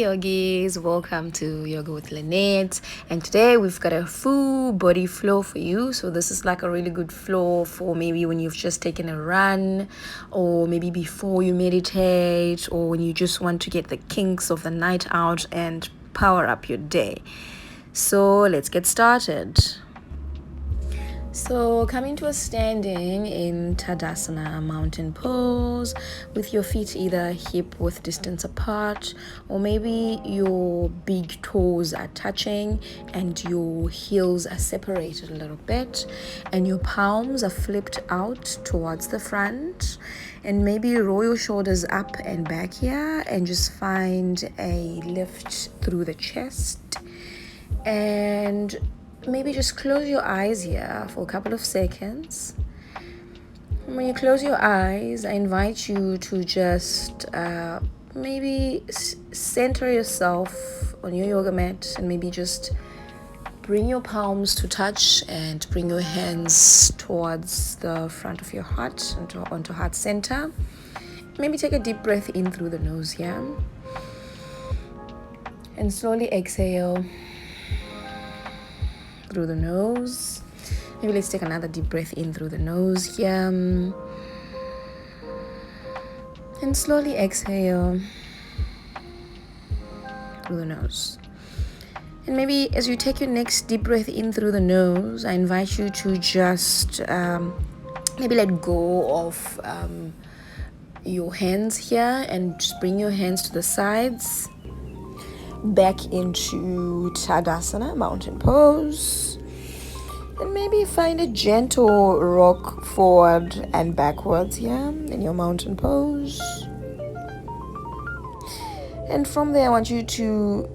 yogis, welcome to Yoga with Lynette, and today we've got a full body flow for you. So this is like a really good flow for maybe when you've just taken a run, or maybe before you meditate, or when you just want to get the kinks of the night out and power up your day. So let's get started. So coming to a standing in Tadasana, mountain pose, with your feet either hip width distance apart, or maybe your big toes are touching and your heels are separated a little bit, and your palms are flipped out towards the front, and maybe roll your shoulders up and back here and just find a lift through the chest. And maybe just close your eyes here for a couple of seconds. And when you close your eyes, I invite you to just maybe center yourself on your yoga mat, and maybe just bring your palms to touch and bring your hands towards the front of your heart, onto heart center. Maybe take a deep breath in through the nose here, and slowly exhale through the nose. Maybe let's take another deep breath in through the nose here, and slowly exhale through the nose. And maybe as you take your next deep breath in through the nose, I invite you to just maybe let go of your hands here, and just bring your hands to the sides, back into Tadasana, mountain pose, and maybe find a gentle rock forward and backwards here in your mountain pose. And from there, I want you to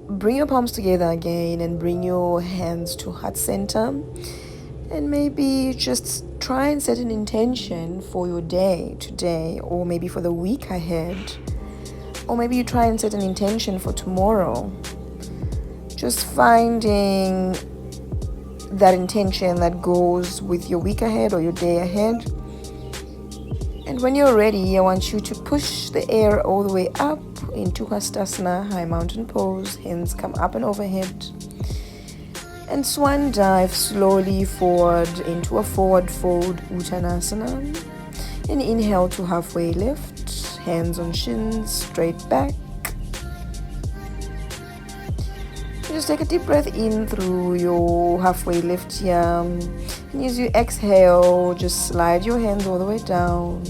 bring your palms together again and bring your hands to heart center, and maybe just try and set an intention for your day today, or maybe for the week ahead. Or maybe you try and set an intention for tomorrow. Just finding that intention that goes with your week ahead or your day ahead. And when you're ready, I want you to push the air all the way up into Hastasana, high mountain pose. Hands come up and overhead. And swan dive slowly forward into a forward fold Uttanasana. And inhale to halfway lift. Hands on shins, straight back. Just take a deep breath in through your halfway lift here. And as you exhale, just slide your hands all the way down.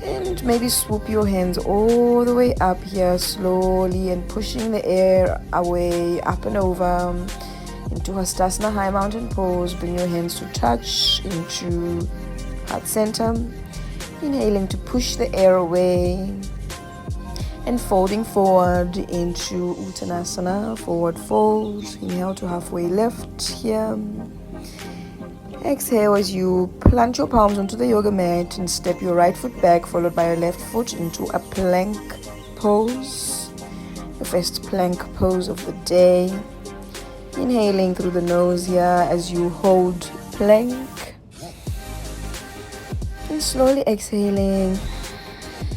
And maybe swoop your hands all the way up here slowly, and pushing the air away, up and over into Hastasana, high mountain pose. Bring your hands to touch into heart center. Inhaling to push the air away, and folding forward into Uttanasana, forward fold. Inhale to halfway lift here. Exhale as you plant your palms onto the yoga mat and step your right foot back, followed by your left foot into a plank pose, the first plank pose of the day. Inhaling through the nose here as you hold plank. And slowly exhaling.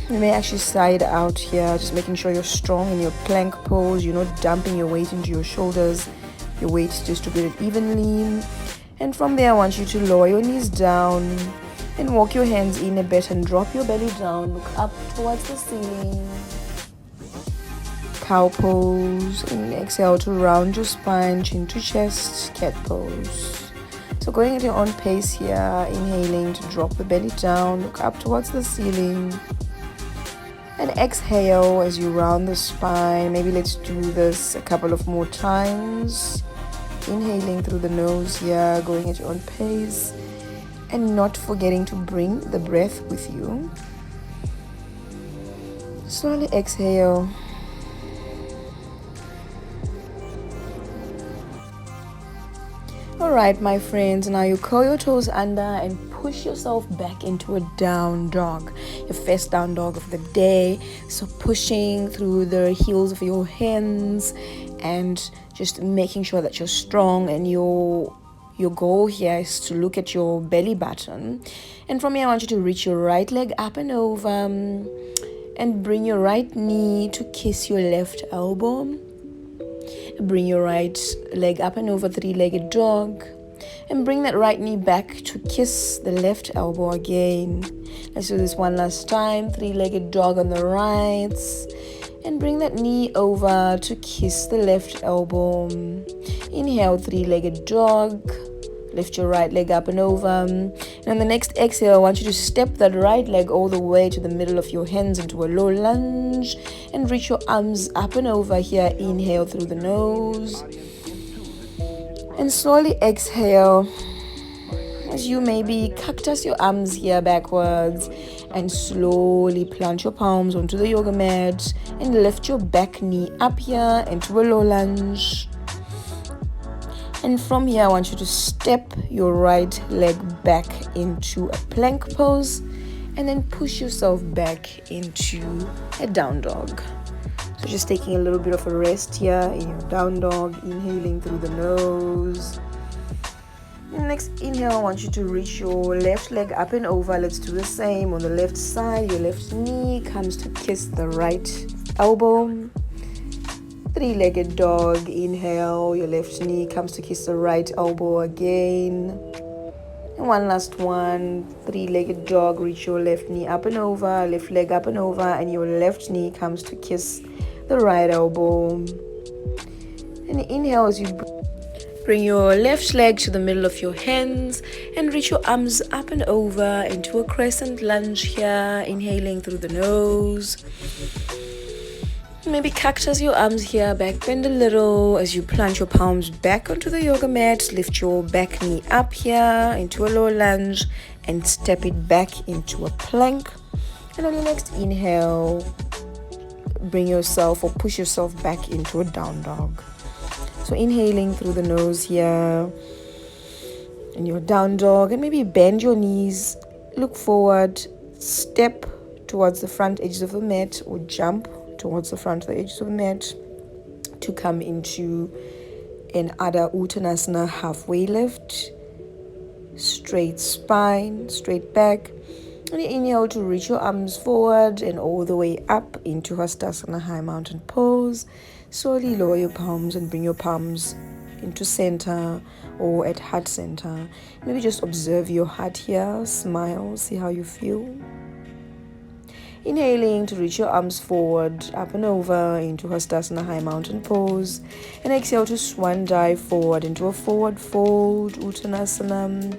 You may actually slide out here, just making sure you're strong in your plank pose. You're not dumping your weight into your shoulders. Your weight is distributed evenly. And from there, I want you to lower your knees down and walk your hands in a bit and drop your belly down. Look up towards the ceiling. Cow pose. And exhale to round your spine, chin to chest, cat pose. So going at your own pace here, inhaling to drop the belly down, look up towards the ceiling. And exhale as you round the spine. Maybe let's do this a couple of more times. Inhaling through the nose here, going at your own pace. And not forgetting to bring the breath with you. Slowly exhale. Alright, my friends, now you curl your toes under and push yourself back into a down dog, your first down dog of the day. So pushing through the heels of your hands and just making sure that you're strong, and your goal here is to look at your belly button. And from here, I want you to reach your right leg up and over And bring your right knee to kiss your left elbow. Bring your right leg up and over, three-legged dog. And bring that right knee back to kiss the left elbow again. Let's do this one last time. Three-legged dog on the right. And bring that knee over to kiss the left elbow. Inhale, three-legged dog. Lift your right leg up and over. And on the next exhale, I want you to step that right leg all the way to the middle of your hands into a low lunge. And reach your arms up and over here. Inhale through the nose. And slowly exhale as you maybe cactus your arms here backwards and slowly plant your palms onto the yoga mat and lift your back knee up here into a low lunge. And from here, I want you to step your right leg back into a plank pose and then push yourself back into a down dog. So just taking a little bit of a rest here in your down dog, inhaling through the nose. And next inhale, I want you to reach your left leg up and over. Let's do the same on the left side. Your left knee comes to kiss the right elbow. Three-legged dog, inhale. Your left knee comes to kiss the right elbow again. And one last one. Three-legged dog, reach your left knee up and over, left leg up and over, and your left knee comes to kiss the right elbow. And inhale as you bring your left leg to the middle of your hands and reach your arms up and over into a crescent lunge here, inhaling through the nose. Maybe cactus your arms here, back bend a little as you plant your palms back onto the yoga mat. Lift your back knee up here into a low lunge and step it back into a plank. And on your next inhale, bring yourself or push yourself back into a down dog. So inhaling through the nose here in your down dog, and maybe bend your knees, look forward, step towards the front edges of the mat or jump towards the front of the edges of the mat to come into an Adha Uttanasana halfway lift. Straight spine, straight back. And inhale to reach your arms forward and all the way up into Hastasana high mountain pose. Slowly lower your palms and bring your palms into center or at heart center. Maybe just observe your heart here, smile, see how you feel. Inhaling to reach your arms forward, up and over into Hastasana high mountain pose. And exhale to swan dive forward into a forward fold, Uttanasana.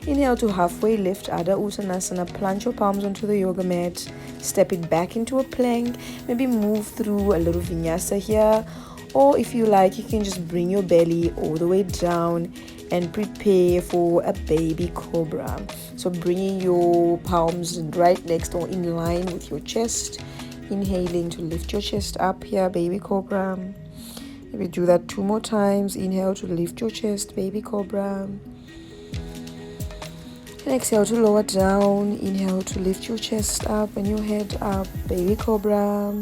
Inhale to halfway lift, Adha Uttanasana. Plant your palms onto the yoga mat. Step it back into a plank. Maybe move through a little vinyasa here. Or if you like, you can just bring your belly all the way down and prepare for a baby cobra. So bringing your palms right next or in line with your chest. Inhaling to lift your chest up here, baby cobra. Maybe do that 2 more times. Inhale to lift your chest, baby cobra. And exhale to lower down. Inhale to lift your chest up and your head up, baby cobra.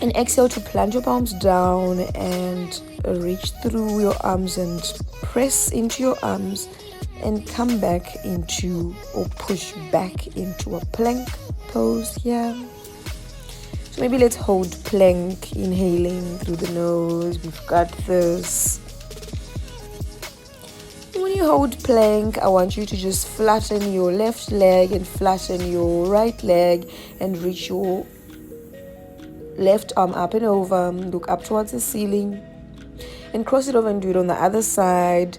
And exhale to plant your palms down and reach through your arms and press into your arms and come back into or push back into a plank pose here. So maybe let's hold plank, inhaling through the nose. We've got this. When you hold plank, I want you to just flatten your left leg and flatten your right leg and reach your left arm up and over. Look up towards the ceiling and cross it over and do it on the other side.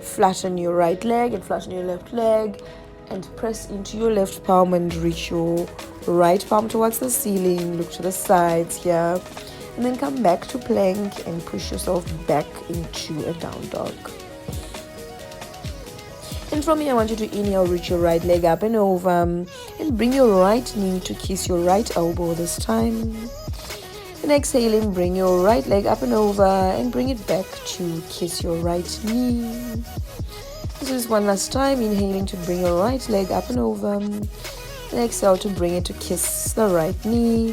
Flatten your right leg and flatten your left leg and press into your left palm and reach your right palm towards the ceiling. Look to the sides here and then come back to plank and push yourself back into a down dog. And from here, I want you to inhale, reach your right leg up and over and bring your right knee to kiss your right elbow this time. And exhaling, bring your right leg up and over and bring it back to kiss your right knee. This is one last time. Inhaling to bring your right leg up and over. And exhale to bring it to kiss the right knee.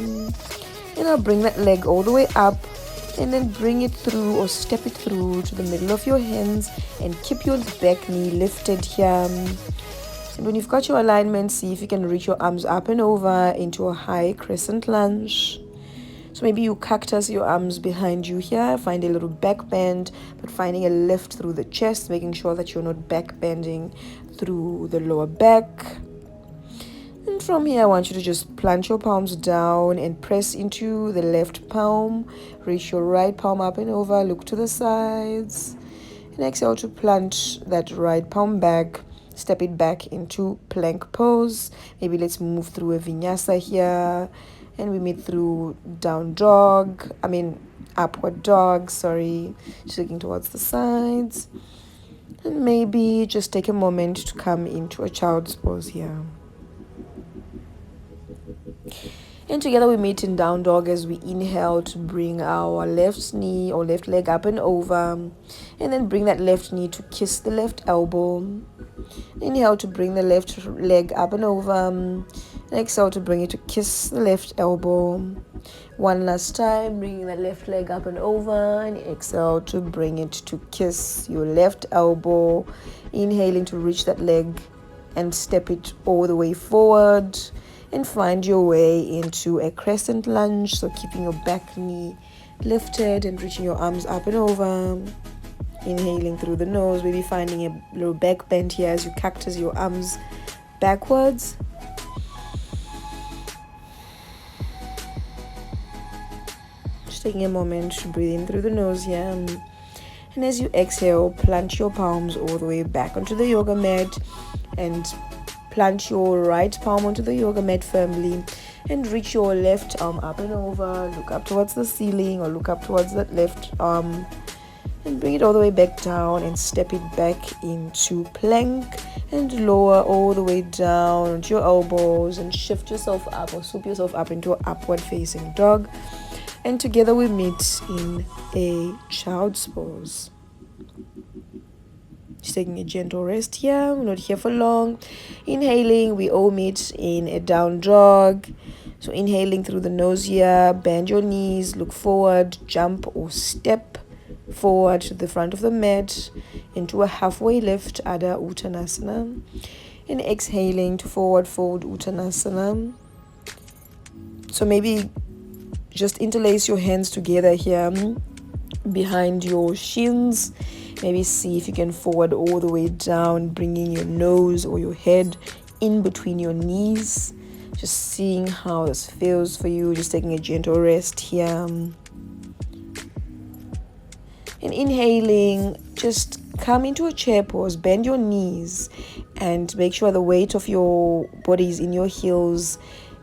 And I'll bring that leg all the way up and then bring it through or step it through to the middle of your hands and keep your back knee lifted here. And when you've got your alignment, see if you can reach your arms up and over into a high crescent lunge. So maybe you cactus your arms behind you here, find a little back bend, but finding a lift through the chest, making sure that you're not back bending through the lower back. And from here, I want you to just plant your palms down and press into the left palm. Reach your right palm up and over, look to the sides. And exhale to plant that right palm back. Step it back into plank pose. Maybe let's move through a vinyasa here. And we meet through upward dog, just looking towards the sides. And maybe just take a moment to come into a child's pose here. And together we meet in down dog as we inhale to bring our left knee or left leg up and over. And then bring that left knee to kiss the left elbow. Inhale to bring the left leg up and over. And exhale to bring it to kiss the left elbow. One last time, bringing that left leg up and over. And exhale to bring it to kiss your left elbow. Inhaling to reach that leg and step it all the way forward. And find your way into a crescent lunge. So keeping your back knee lifted and reaching your arms up and over. Inhaling through the nose, maybe finding a little back bend here as you cactus your arms backwards. Just taking a moment to breathe in through the nose here. And as you exhale, plant your palms all the way back onto the yoga mat and plant your right palm onto the yoga mat firmly and reach your left arm up and over. Look up towards the ceiling or look up towards that left arm and bring it all the way back down and step it back into plank and lower all the way down onto your elbows and shift yourself up or swoop yourself up into an upward facing dog. And together we meet in a child's pose. Just taking a gentle rest here. We're not here for long. Inhaling, we all meet in a down dog. So inhaling through the nose here, bend your knees, look forward, jump or step forward to the front of the mat into a halfway lift, Adha Uttanasana. And exhaling to forward fold Uttanasana. So maybe just interlace your hands together here behind your shins. Maybe see if you can forward all the way down, bringing your nose or your head in between your knees. Just seeing how this feels for you. Just taking a gentle rest here. And inhaling, just come into a chair pose. Bend your knees and make sure the weight of your body is in your heels.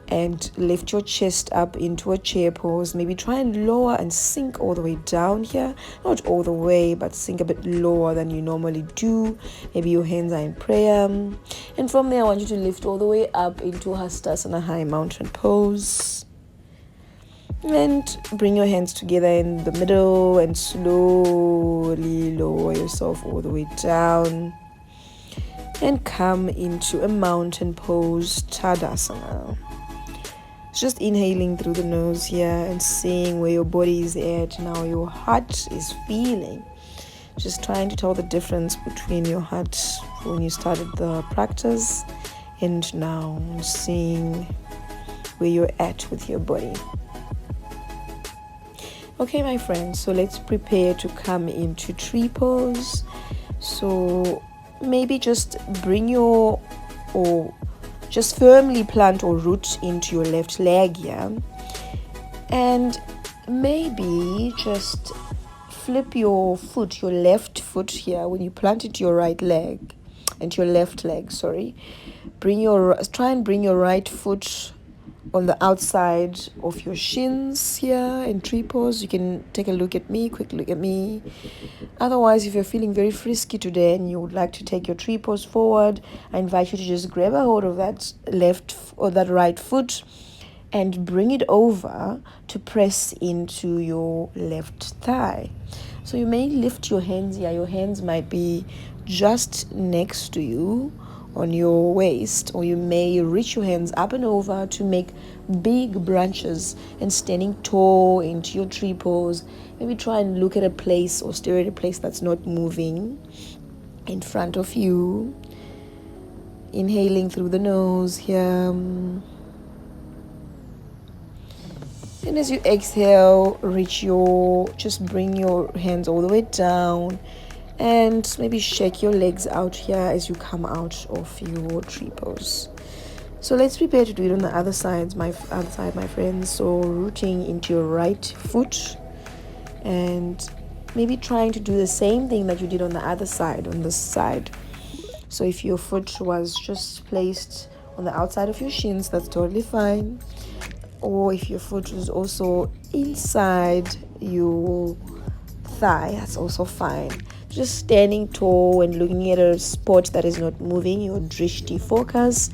And lift your chest up into a chair pose. Maybe try and lower and sink all the way down here. Not all the way, but sink a bit lower than you normally do. Maybe your hands are in prayer. And from there, I want you to lift all the way up into Hastasana, high mountain pose. And bring your hands together in the middle and slowly lower yourself all the way down. And come into a mountain pose, Tadasana. Just inhaling through the nose here and seeing where your body is at and how your heart is feeling. Just trying to tell the difference between your heart when you started the practice and now, seeing where you're at with your body. Okay, my friends, so let's prepare to come into tree pose. So maybe just just firmly plant or root into your left leg here. And maybe just flip your left foot here when you plant it to your right leg, and your left leg, sorry. Try and bring your right foot on the outside of your shins here in tree pose. You can take a quick look at me. Otherwise, if you're feeling very frisky today and you would like to take your tree pose forward, I invite you to just grab a hold of that left or that right foot and bring it over to press into your left thigh. So you may lift your hands here. Your hands might be just next to you on your waist, or you may reach your hands up and over to make big branches and standing tall into your tree pose. Maybe try and look at a place or stare at a place that's not moving in front of you. Inhaling through the nose here. And as you exhale, just bring your hands all the way down and maybe shake your legs out here as you come out of your tree pose. So let's prepare to do it on the other side, my friends. So rooting into your right foot and maybe trying to do the same thing that you did on the other side, on this side. So if your foot was just placed on the outside of your shins, that's totally fine. Or if your foot is also inside your thigh, that's also fine. Just standing tall and looking at a spot that is not moving, your drishti focus.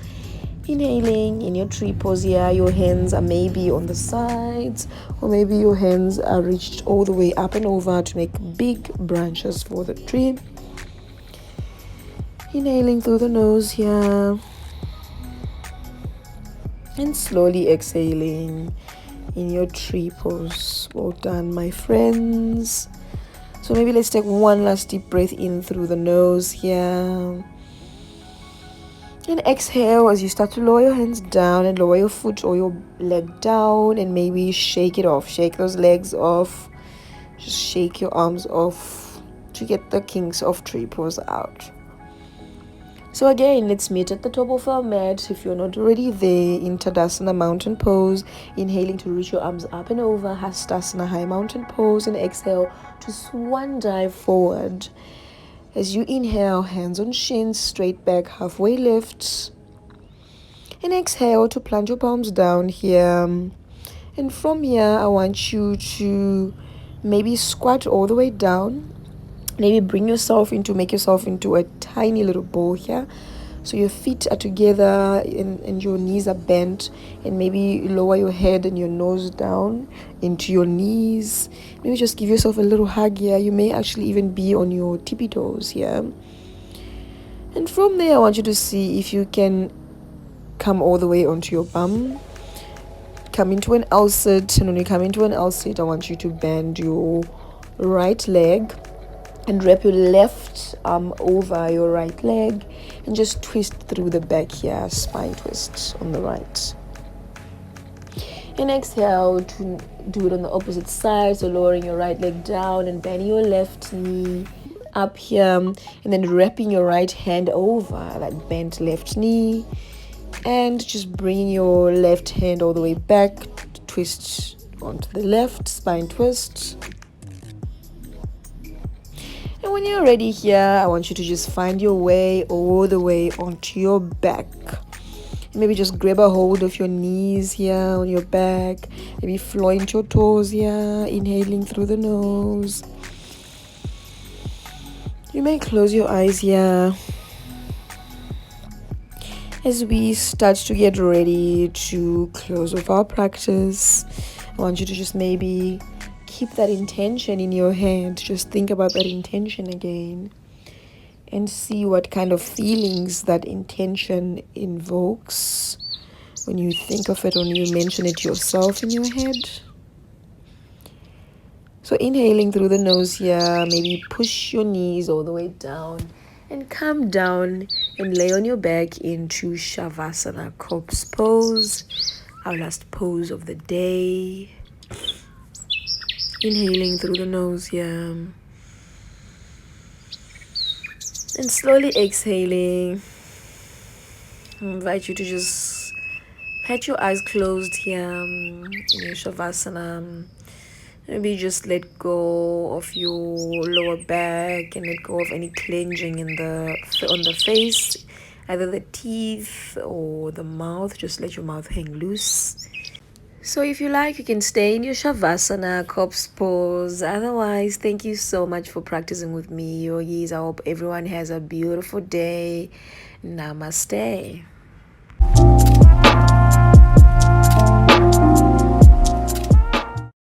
Inhaling in your tree pose here, your hands are maybe on the sides, or maybe your hands are reached all the way up and over to make big branches for the tree. Inhaling through the nose here. And slowly exhaling in your tree pose. Well done, my friends. So maybe let's take one last deep breath in through the nose here. And exhale as you start to lower your hands down and lower your foot or your leg down and maybe shake it off. Shake those legs off. Just shake your arms off to get the kinks of tree pose out. So again, let's meet at the top of our mat. If you're not already there, in Tadasana mountain pose, inhaling to reach your arms up and over, Hastasana high mountain pose, and exhale to swan dive forward. As you inhale, hands on shins, straight back, halfway lift. And exhale to plant your palms down here. And from here, I want you to maybe squat all the way down. Maybe make yourself into a tiny little ball here. So your feet are together and your knees are bent, and maybe lower your head and your nose down into your knees. Maybe just give yourself a little hug here. You may actually even be on your tippy toes here. And from there, I want you to see if you can come all the way onto your bum. Come into an L sit, and when you come into an L sit, I want you to bend your right leg and wrap your left arm over your right leg and just twist through the back here, spine twist on the right. And exhale to do it on the opposite side, so lowering your right leg down and bending your left knee up here, and then wrapping your right hand over that bent left knee and just bringing your left hand all the way back, twist onto the left, spine twist. And when you're ready here, I want you to just find your way all the way onto your back. And maybe just grab a hold of your knees here on your back. Maybe floint your toes here, inhaling through the nose. You may close your eyes here. As we start to get ready to close off our practice, I want you to just maybe keep that intention in your head. Just think about that intention again and see what kind of feelings that intention invokes when you think of it or you mention it yourself in your head. So inhaling through the nose here, maybe push your knees all the way down and come down and lay on your back into Shavasana corpse pose, our last pose of the day. Inhaling through the nose here. And slowly exhaling. I invite you to just pat your eyes closed here in your Shavasana. Maybe just let go of your lower back and let go of any clenching on the face, either the teeth or the mouth. Just let your mouth hang loose. So if you like, you can stay in your Shavasana corpse pose. Otherwise, thank you so much for practicing with me, yogis. I hope everyone has a beautiful day. Namaste.